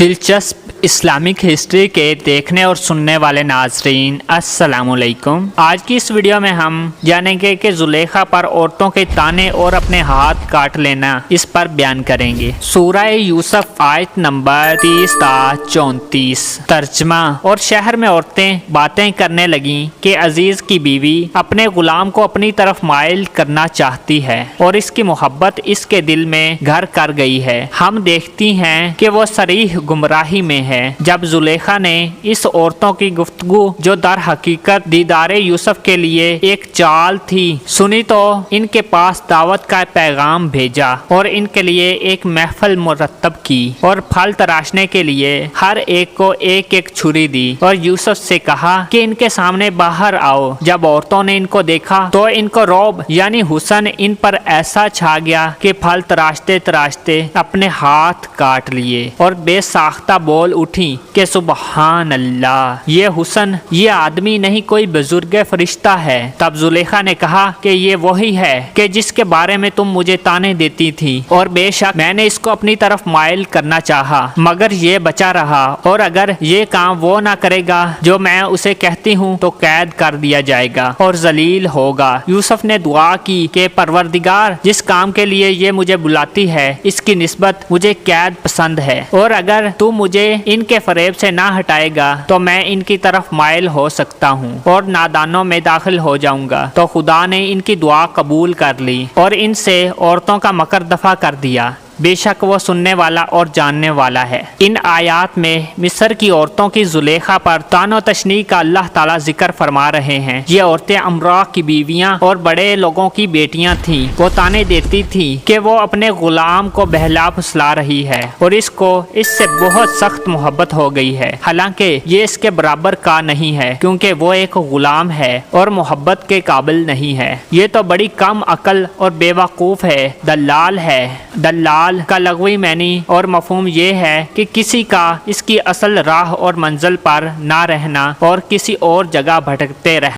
دلچسپ Islamic history کے دیکھنے اور سننے والے ناظرین السلام علیکم۔ آج کی اس ویڈیو میں ہم جانیں گے کہ زلیخا پر عورتوں کے تانے اور اپنے ہاتھ کاٹ لینا اس پر بیان کریں گے۔ سورہ یوسف آیت نمبر 30 تا 34۔ ترجمہ۔ اور شہر میں عورتیں باتیں کرنے لگیں کہ عزیز کی بیوی اپنے غلام کو اپنی طرف مائل کرنا چاہتی ہے اور اس کی محبت اس کے دل میں گھر کر گئی ہے۔ ہم دیکھتی ہیں کہ وہ صریح گمراہی میں ہے۔ جب زلیخا نے اس عورتوں کی گفتگو جو در حقیقت دیدار یوسف کے لیے ایک چال تھی سنی تو ان کے پاس دعوت کا پیغام بھیجا اور ان کے لیے ایک محفل مرتب کی اور پھل تراشنے کے لیے ہر ایک کو ایک ایک چھری دی اور یوسف سے کہا کہ ان کے سامنے باہر آؤ۔ جب عورتوں نے ان کو دیکھا تو ان کو رعب یعنی حسن ان پر ایسا چھا گیا کہ پھل تراشتے تراشتے اپنے ہاتھ کاٹ لیے اور بے ساختہ بول اٹھی کہ سبحان اللہ، یہ حسن یہ آدمی نہیں کوئی بزرگ فرشتہ ہے۔ تب زلیخا نے کہا کہ یہ وہی ہے کہ جس کے بارے میں تم مجھے تانے دیتی تھی اور بے شک میں نے اس کو اپنی طرف مائل کرنا چاہا مگر یہ بچا رہا اور اگر یہ کام وہ نہ کرے گا جو میں اسے کہتی ہوں تو قید کر دیا جائے گا اور ذلیل ہوگا۔ یوسف نے دعا کی کہ پروردگار جس کام کے لیے یہ مجھے بلاتی ہے اس کی نسبت مجھے قید پسند ہے اور اگر تو مجھے ان کے فریب سے نہ ہٹائے گا تو میں ان کی طرف مائل ہو سکتا ہوں اور نادانوں میں داخل ہو جاؤں گا۔ تو خدا نے ان کی دعا قبول کر لی اور ان سے عورتوں کا مکر دفع کر دیا۔ بے شک وہ سننے والا اور جاننے والا ہے۔ ان آیات میں مصر کی عورتوں کی زلیخا پر طعن و تشنیع کا اللہ تعالیٰ ذکر فرما رہے ہیں۔ یہ عورتیں امراء کی بیویاں اور بڑے لوگوں کی بیٹیاں تھیں۔ وہ طعنے دیتی تھی کہ وہ اپنے غلام کو بہلا پھسلا رہی ہے اور اس کو اس سے بہت سخت محبت ہو گئی ہے، حالانکہ یہ اس کے برابر کا نہیں ہے کیونکہ وہ ایک غلام ہے اور محبت کے قابل نہیں ہے۔ یہ تو بڑی کم عقل اور بے وقوف ہے، دلال ہے۔ دلال کا لغوی معنی اور مفہوم یہ ہے کہ کسی کا اس کی اصل راہ اور منزل پر نہ رہنا اور کسی اور جگہ بھٹکتے رہنا۔